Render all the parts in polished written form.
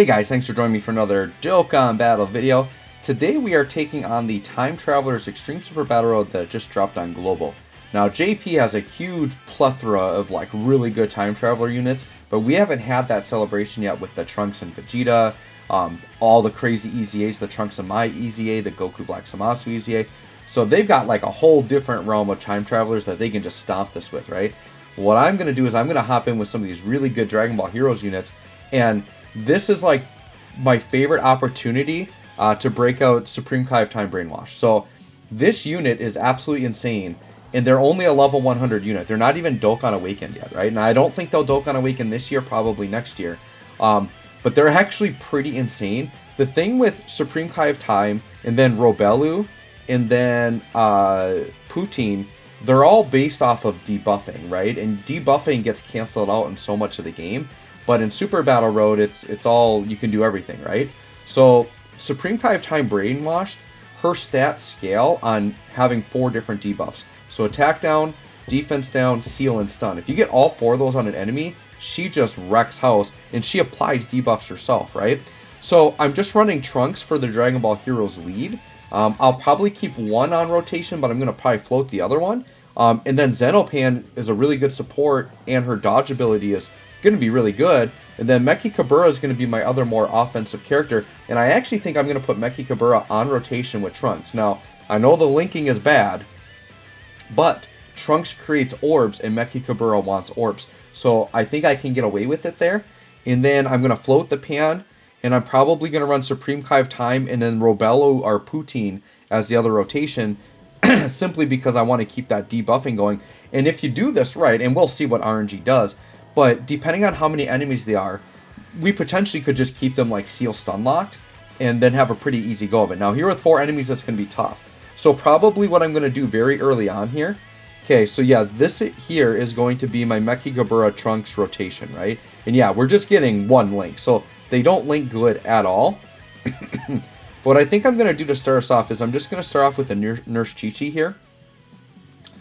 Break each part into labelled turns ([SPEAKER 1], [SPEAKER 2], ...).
[SPEAKER 1] Hey guys, thanks for joining me for another Dokkan Battle video. Today we are taking on the Time Traveler's Extreme Super Battle Road that just dropped on Global. Now JP has a huge plethora of like really good Time Traveler units, but we haven't had that celebration yet with the Trunks and Vegeta, all the crazy EZAs, the Trunks and Mai EZA, the Goku Black Zamasu EZA. So they've got like a whole different realm of Time Travelers that they can just stomp this with, right? What I'm going to do is I'm going to hop in with some of these really good Dragon Ball Heroes units, and this is like my favorite opportunity to break out Supreme Kai of Time Brainwash. So this unit is absolutely insane, and they're only a level 100 unit. They're not even Dokkan Awakened yet, right? And I don't think they'll Dokkan Awaken this year, probably next year. But they're actually pretty insane. The thing with Supreme Kai of Time, and then Robelu, and then Poutine, they're all based off of debuffing, right? And debuffing gets canceled out in so much of the game. But in Super Battle Road, it's all, you can do everything, right? So Supreme Kai of Time Brainwashed, her stats scale on having 4 different debuffs. So attack down, defense down, seal, and stun. If you get all 4 of those on an enemy, she just wrecks house, and she applies debuffs herself, right? So I'm just running Trunks for the Dragon Ball Heroes lead. I'll probably keep one on rotation, but I'm going to probably float the other one. And then Xenopan is a really good support, and her dodge ability is going to be really good. And then Meki Kabura is going to be my other more offensive character. And I actually think I'm going to put Meki Kabura on rotation with Trunks. Now, I know the linking is bad, but Trunks creates orbs, and Meki Kabura wants orbs. So I think I can get away with it there. And then I'm going to float the Pan, and I'm probably going to run Supreme Kai of Time and then Robelu or Poutine as the other rotation, simply because I want to keep that debuffing going. And if you do this right, and we'll see what RNG does, but depending on how many enemies they are, we potentially could just keep them like seal stun locked and then have a pretty easy go of it. Now here with 4 enemies, that's going to be tough. So probably what I'm going to do very early on here, okay, so yeah, this here is going to be my Meki Kabura Trunks rotation, right? And yeah, we're just getting one link, so they don't link good at all. What I think I'm going to do to start us off is I'm just going to start off with a Nurse Chi-Chi here,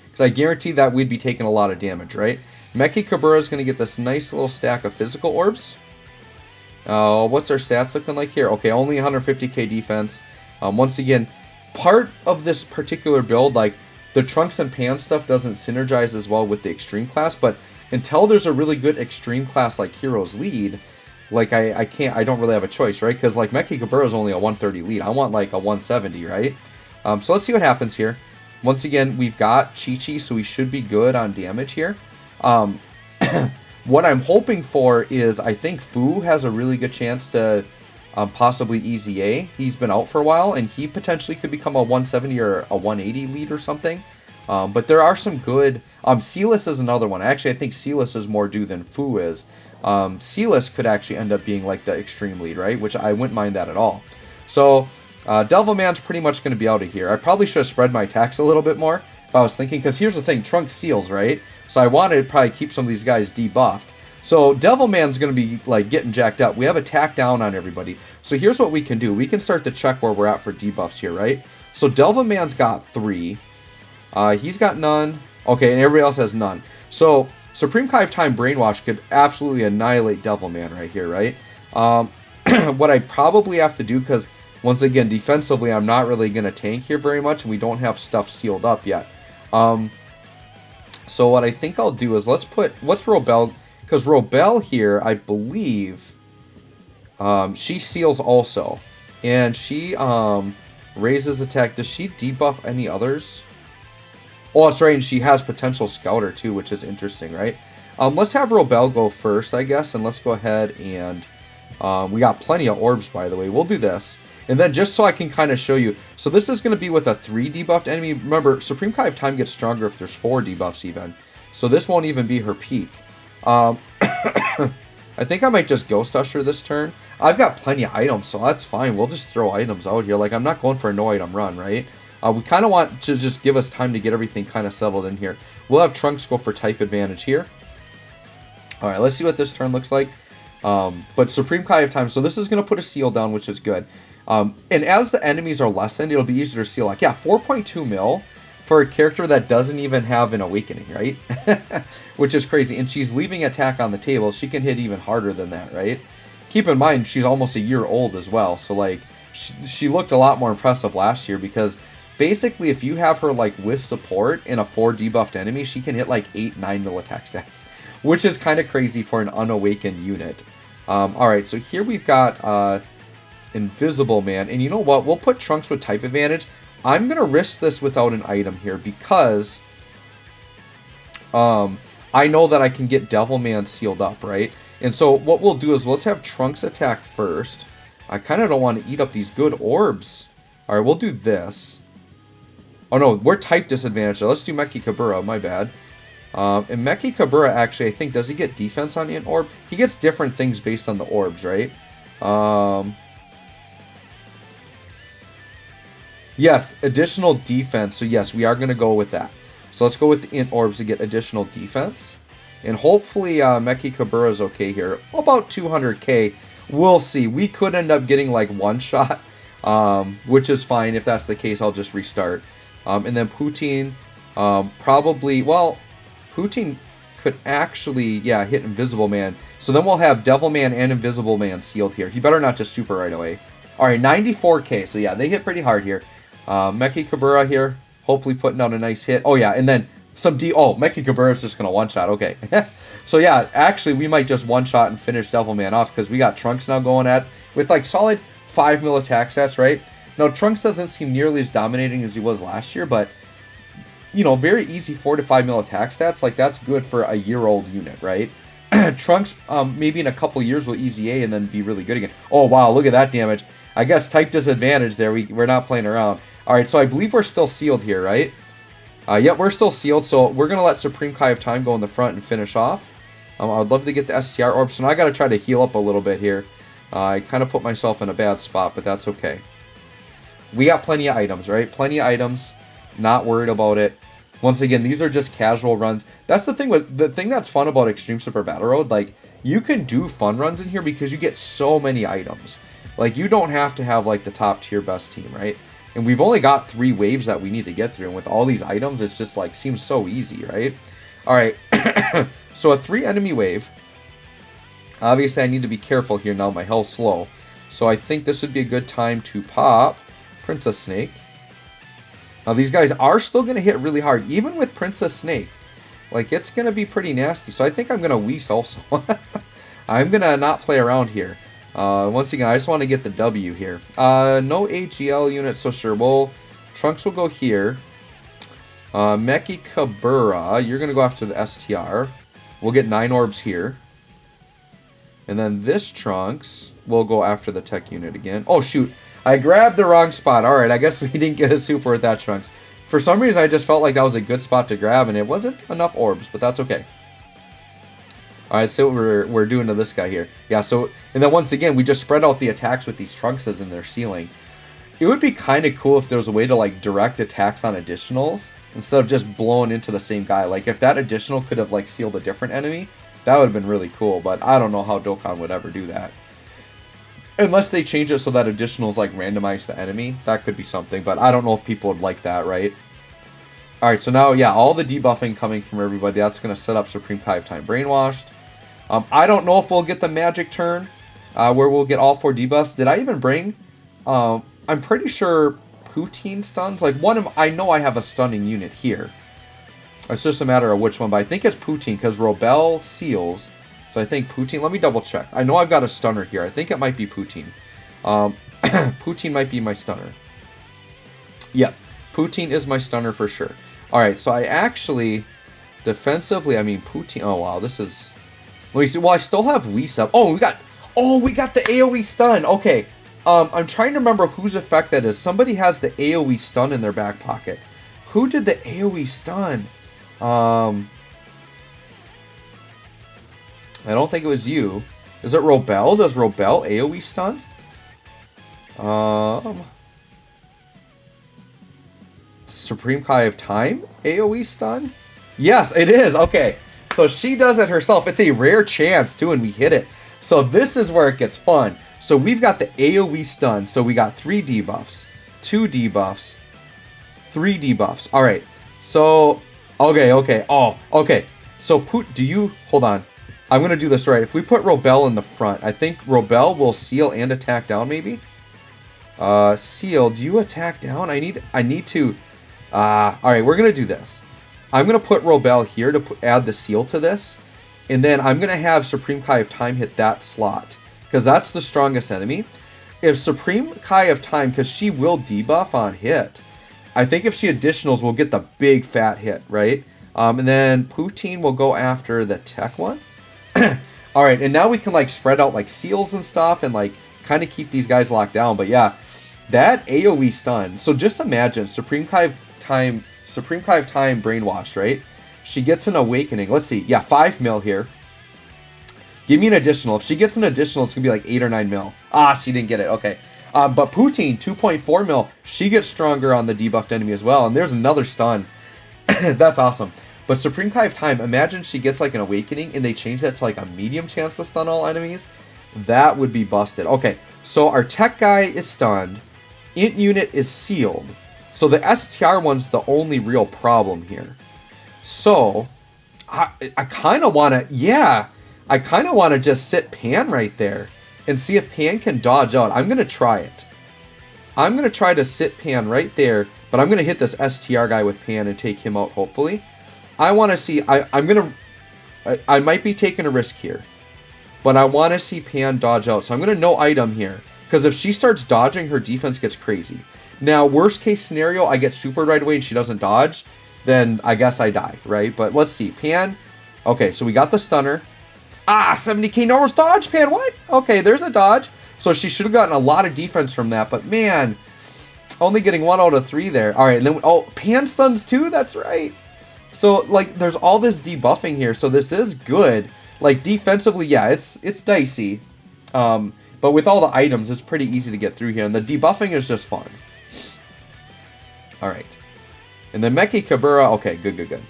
[SPEAKER 1] because I guarantee that we'd be taking a lot of damage, right? Meki Kabura is going to get this nice little stack of physical orbs. What's our stats looking like here? Okay, only 150k defense. Once again, part of this particular build, like the Trunks and Pan stuff doesn't synergize as well with the Extreme class, but until there's a really good Extreme class like Heroes lead, like I don't really have a choice, right? Because like Meki Kabura is only a 130 lead. I want like a 170, right? So let's see what happens here. Once again, we've got Chi-Chi, so we should be good on damage here. What I'm hoping for is I think Fu has a really good chance to possibly EZA. He's been out for a while, and he potentially could become a 170 or a 180 lead or something. But there are some good... Silas is another one. Actually, I think Silas is more due than Fu is. Silas could actually end up being like the extreme lead, right? Which I wouldn't mind that at all. So, Devilman's pretty much going to be out of here. I probably should have spread my attacks a little bit more if I was thinking, because here's the thing, Trunks seals, right? So I wanted to probably keep some of these guys debuffed. So Devilman's going to be like getting jacked up. We have attack down on everybody. So here's what we can do. We can start to check where we're at for debuffs here, right? So Devilman's got 3. He's got none. Okay, and everybody else has none. So Supreme Kai of Time Brainwash could absolutely annihilate Devilman right here, right? What I probably have to do, because once again, defensively, I'm not really going to tank here very much, and we don't have stuff sealed up yet. So what I think I'll do is what's Robel, because Robel here, I believe, she seals also, and she raises attack. Does she debuff any others? Oh, that's right, and she has potential Scouter too, which is interesting, right? Let's have Robel go first, I guess, and let's go ahead and we got plenty of orbs, by the way. We'll do this. And then just so I can kind of show you, so this is going to be with a 3 debuffed enemy. Remember, Supreme Kai of Time gets stronger if there's 4 debuffs even. So this won't even be her peak. I think I might just Ghost Usher this turn. I've got plenty of items, so that's fine. We'll just throw items out here. Like, I'm not going for a no item run, right? We kind of want to just give us time to get everything kind of settled in here. We'll have Trunks go for type advantage here. Alright, let's see what this turn looks like. But Supreme Kai of Time, so this is going to put a seal down, which is good. And as the enemies are lessened, it'll be easier to seal. Like, yeah, 4.2 mil for a character that doesn't even have an awakening, right? Which is crazy. And she's leaving attack on the table. She can hit even harder than that, right? keep in mind, she's almost a year old as well. So, like, she looked a lot more impressive last year because basically if you have her, like, with support in a 4 debuffed enemy, she can hit, like, 8-9 mil attack stats, which is kind of crazy for an unawakened unit. Alright, so here we've got Invisible Man. And you know what? We'll put Trunks with type advantage. I'm going to risk this without an item here because I know that I can get Devil Man sealed up, right? And so what we'll do is let's have Trunks attack first. I kind of don't want to eat up these good orbs. Alright, we'll do this. Oh no, we're type disadvantaged. Let's do Meki Kabura, my bad. And Meki Kabura, actually, I think, does he get defense on an orb? He gets different things based on the orbs, right? Yes, additional defense. So yes, we are going to go with that. So let's go with the int orbs to get additional defense. And hopefully Meki Kabura is okay here. About 200k. We'll see. We could end up getting like one shot, which is fine. If that's the case, I'll just restart. And then Poutine, probably, well, Poutine could actually, yeah, hit Invisible Man. So then we'll have Devil Man and Invisible Man sealed here. He better not just super right away. Alright, 94k. So yeah, they hit pretty hard here. Meki Kabura here, hopefully putting out a nice hit. Oh yeah, and then some Meki Kabura is just going to one-shot. Okay. So yeah, actually, we might just one-shot and finish Devil Man off because we got Trunks now going at with like solid 5 mil attack stats, right? Now, Trunks doesn't seem nearly as dominating as he was last year, but, you know, very easy 4 to 5 mil attack stats. Like, that's good for a year-old unit, right? Trunks, maybe in a couple years will easy A and then be really good again. Oh, wow, look at that damage. I guess type disadvantage there. We're not playing around. All right, so I believe we're still sealed here, right? Yep, we're still sealed, so we're going to let Supreme Kai of Time go in the front and finish off. I'd love to get the STR orb, so now I got to try to heal up a little bit here. I kind of put myself in a bad spot, but that's okay. We got plenty of items, right? Plenty of items. Not worried about it. Once again, these are just casual runs. That's the thing that's fun about Extreme Super Battle Road. Like, you can do fun runs in here because you get so many items. Like, you don't have to have, like, the top tier best team, right? And we've only got 3 waves that we need to get through. And with all these items, it's just, like, seems so easy, right? Alright. So a 3 enemy wave. Obviously, I need to be careful here now. My health's low. So I think this would be a good time to pop Princess Snake. Now, these guys are still going to hit really hard, even with Princess Snake. Like, it's going to be pretty nasty. So I think I'm going to Whis also. I'm going to not play around here. Once again, I just want to get the W here. No AGL unit, so sure. Trunks will go here. Meki Kabura, you're going to go after the STR. We'll get 9 orbs here. And then this Trunks will go after the tech unit again. Oh, shoot. I grabbed the wrong spot. Alright, I guess we didn't get a super with that Trunks. For some reason, I just felt like that was a good spot to grab, and it wasn't enough orbs, but that's okay. Alright, so we're doing to this guy here. Yeah, so, and then once again, we just spread out the attacks with these Trunkses in their ceiling. It would be kind of cool if there was a way to, like, direct attacks on additionals instead of just blowing into the same guy. Like, if that additional could have, like, sealed a different enemy, that would have been really cool, but I don't know how Dokkan would ever do that. Unless they change it so that additionals, like, randomize the enemy. That could be something, but I don't know if people would like that, right? Alright, so now, yeah, all the debuffing coming from everybody. That's going to set up Supreme Kai of Time Brainwashed. I don't know if we'll get the magic turn where we'll get all 4 debuffs. Did I even bring... I'm pretty sure Poutine stuns. Like, I know I have a stunning unit here. It's just a matter of which one, but I think it's Poutine because Robel seals. So I think Poutine... Let me double check. I know I've got a stunner here. I think it might be Poutine. Poutine might be my stunner. Yep. Poutine is my stunner for sure. Alright, so I actually... Defensively, I mean, Poutine... Oh, wow, this is... Let me see. Well, I still have Whis up. Oh, we got the AoE stun. Okay. I'm trying to remember whose effect that is. Somebody has the AoE stun in their back pocket. Who did the AoE stun? I don't think it was you. Is it Robel? Does Robel AoE stun? Supreme Kai of Time AoE stun? Yes, it is. Okay. So she does it herself. It's a rare chance, too, and we hit it. So this is where it gets fun. So we've got the AoE stun. So we got 3 debuffs, 2 debuffs, 3 debuffs. All right. So, okay. Oh, okay. So, hold on. I'm going to do this right. If we put Robel in the front, I think Robel will seal and attack down, maybe? Seal, do you attack down? I need to... Alright, we're going to do this. I'm going to put Robel here to add the seal to this. And then I'm going to have Supreme Kai of Time hit that slot. Because that's the strongest enemy. If Supreme Kai of Time, because she will debuff on hit. I think if she additionals, we'll get the big fat hit, right? And then Poutine will go after the tech one. Alright, and now we can like spread out like seals and stuff and like kind of keep these guys locked down. But yeah, that AoE stun. So just imagine Supreme Kai of Time brainwashed, right? She gets an awakening. Let's see. Yeah, 5 mil here. Give me an additional. If she gets an additional, it's going to be like 8 or 9 mil. She didn't get it. Okay. But Poutine, 2.4 mil. She gets stronger on the debuffed enemy as well. And there's another stun. That's awesome. But Supreme Kai of Time, imagine she gets like an awakening and they change that to like a medium chance to stun all enemies. That would be busted. Okay, so our tech guy is stunned. Int unit is sealed. So the STR one's the only real problem here. So, I kind of want to, yeah, I kind of want to just sit Pan right there and see if Pan can dodge out. I'm going to try it. I'm going to try to sit Pan right there, but I'm going to hit this STR guy with Pan and take him out, hopefully. I want to see, I might be taking a risk here, but I want to see Pan dodge out. So I'm going to no item here, because if she starts dodging, her defense gets crazy. Now, worst case scenario, I get super right away and she doesn't dodge, then I guess I die, right? But let's see, Pan, okay, so we got the stunner. 70k normals dodge, Pan, what? Okay, there's a dodge. So she should have gotten a lot of defense from that, but man, only getting 1 out of 3 there. All right, and then, Pan stuns too, that's right. So, like, there's all this debuffing here, so this is good. Like, defensively, yeah, it's dicey. But with all the items, it's pretty easy to get through here, and the debuffing is just fun. Alright. And then Meki Kabura, okay, good.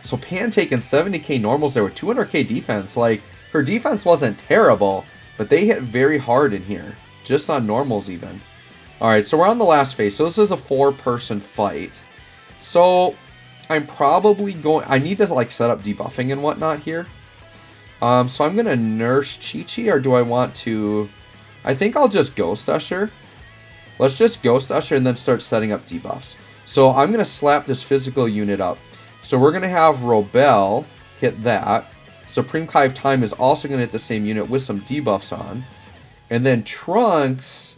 [SPEAKER 1] So Pan taking 70k normals there with 200k defense. Like, her defense wasn't terrible, but they hit very hard in here. Just on normals, even. Alright, so we're on the last phase. So this is a 4-person fight. So I'm probably going... I need to, like, set up debuffing and whatnot here. So I'm going to nurse Chi-Chi, or do I want to... I think I'll just Ghost Usher. Let's just Ghost Usher and then start setting up debuffs. So I'm going to slap this physical unit up. So we're going to have Robel hit that. Supreme Kai of Time is also going to hit the same unit with some debuffs on. And then Trunks...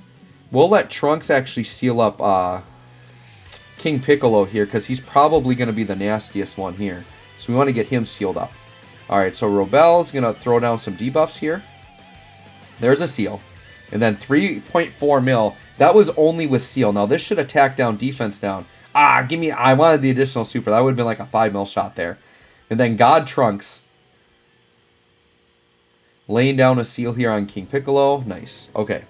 [SPEAKER 1] We'll let Trunks actually seal up King Piccolo here, because he's probably going to be the nastiest one here. So we want to get him sealed up. Alright, so Robel's going to throw down some debuffs here. There's a seal. And then 3.4 mil. That was only with seal. Now this should attack down, defense down. I wanted the additional super. That would have been like a 5 mil shot there. And then God Trunks. Laying down a seal here on King Piccolo. Nice. Okay.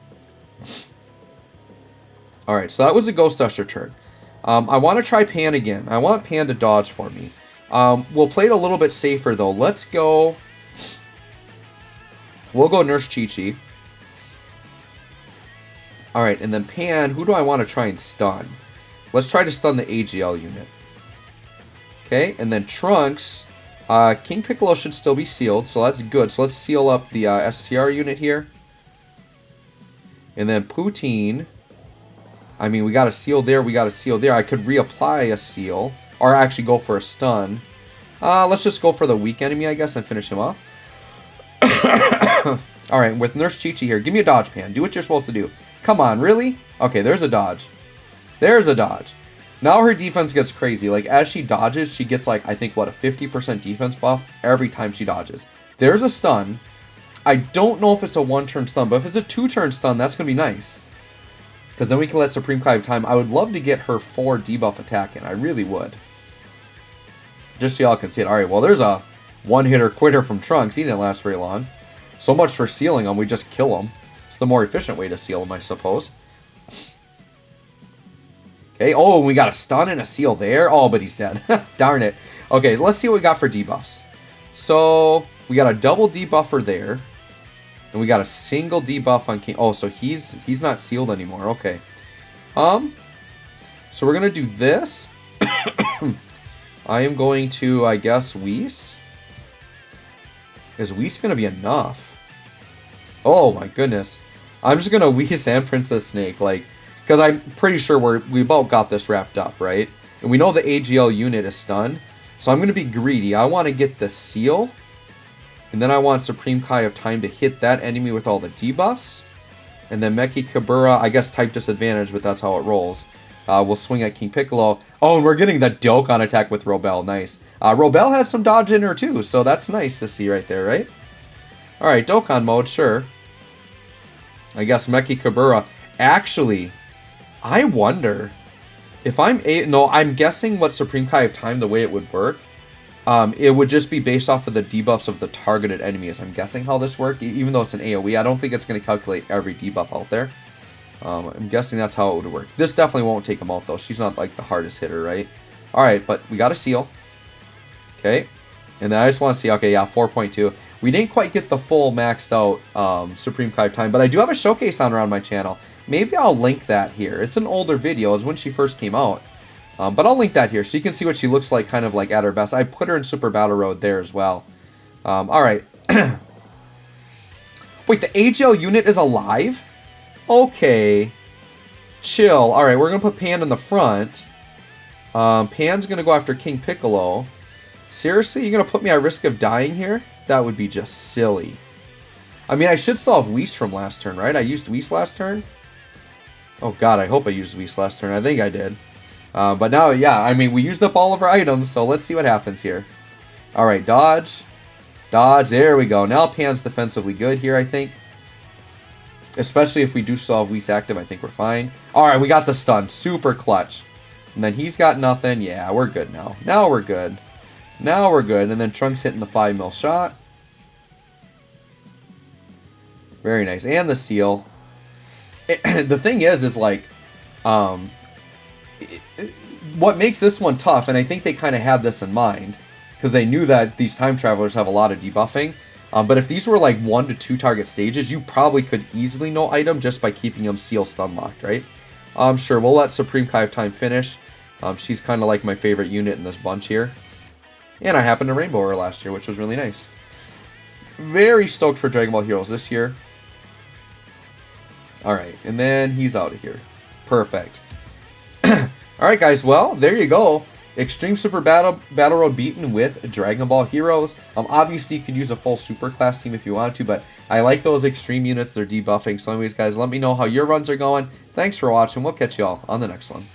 [SPEAKER 1] Alright, so that was a Ghost Usher turn. I want to try Pan again. I want Pan to dodge for me. We'll play it a little bit safer, though. Let's go... We'll go Nurse Chi-Chi. Alright, and then Pan, who do I want to try and stun? Let's try to stun the AGL unit. Okay, and then Trunks. King Piccolo should still be sealed, so that's good. So let's seal up the STR unit here. And then Poutine... I mean, we got a seal there, we got a seal there. I could reapply a seal, or actually go for a stun. Let's just go for the weak enemy, I guess, and finish him off. Alright, with Nurse Chi-Chi here, give me a dodge, Pan. Do what you're supposed to do. Come on, really? Okay, there's a dodge. There's a dodge. Now her defense gets crazy. Like, as she dodges, she gets, like, I think, what, a 50% defense buff every time she dodges. There's a stun. I don't know if it's a 1-turn stun, but if it's a 2-turn stun, that's going to be nice. Because then we can let Supreme Kai of Time. I would love to get her 4 debuff attack in. I really would. Just so y'all can see it. Alright, well, there's a one-hitter quitter from Trunks. He didn't last very long. So much for sealing him. We just kill him. It's the more efficient way to seal him, I suppose. Okay, oh, we got a stun and a seal there. Oh, but he's dead. Darn it. Okay, let's see what we got for debuffs. So, we got a double debuffer there. And we got a single debuff on King. Oh, so he's not sealed anymore. Okay. So we're going to do this. I am going to, I guess, Whis. Is Whis going to be enough? Oh my goodness. I'm just going to Whis and Princess Snake, like, because I'm pretty sure we about got this wrapped up, right? And we know the AGL unit is stunned, so I'm going to be greedy. I want to get the Seal, and then I want Supreme Kai of Time to hit that enemy with all the debuffs. And then Meki Kabura, I guess type disadvantage, but that's how it rolls. We'll swing at King Piccolo. Oh, and we're getting the Dokkan attack with Robel. Nice. Robel has some dodge in her too, so that's nice to see right there, right? Alright, Dokkan mode, sure. I guess Meki Kabura. Actually, I wonder if I'm guessing what Supreme Kai of Time, the way it would work, it would just be based off of the debuffs of the targeted enemies. I'm guessing how this works, even though it's an AoE. I don't think it's going to calculate every debuff out there. I'm guessing that's how it would work. This definitely won't take him out, though. She's not, like, the hardest hitter, right? Alright, but we got a Seal. Okay. And then I just want to see, okay, yeah, 4.2. We didn't quite get the full maxed out Supreme Kai of Time, but I do have a showcase on her on my channel. Maybe I'll link that here. It's an older video. It's when she first came out. But I'll link that here so you can see what she looks like kind of like at her best. I put her in Super Battle Road there as well. Alright. Wait, the AGL unit is alive? Okay. Chill. Alright, we're going to put Pan in the front. Pan's going to go after King Piccolo. Seriously? You're going to put me at risk of dying here? That would be just silly. I mean, I should still have Whis from last turn, right? I used Whis last turn? Oh god, I hope I used Whis last turn. I think I did. But now, yeah, I mean, we used up all of our items, so let's see what happens here. Alright, dodge. Dodge, there we go. Now Pan's defensively good here, I think. Especially if we do still have Whis active, I think we're fine. Alright, we got the stun. Super clutch. And then he's got nothing. Yeah, we're good now. Now we're good. Now we're good. And then Trunks hitting the 5mm shot. Very nice. And the Seal. The thing is like, what makes this one tough, and I think they kind of had this in mind, because they knew that these time travelers have a lot of debuffing, but if these were like 1 to 2 target stages, you probably could easily no item just by keeping them Seal stun locked, right? Sure, we'll let Supreme Kai of Time finish. She's kind of like my favorite unit in this bunch here. And I happened to rainbow her last year, which was really nice. Very stoked for Dragon Ball Heroes this year. Alright, and then he's out of here. Perfect. Alright guys, well, there you go. Extreme Super Battle Road beaten with Dragon Ball Heroes. Obviously, you could use a full Super Class team if you wanted to, but I like those extreme units. They're debuffing. So anyways, guys, let me know how your runs are going. Thanks for watching. We'll catch you all on the next one.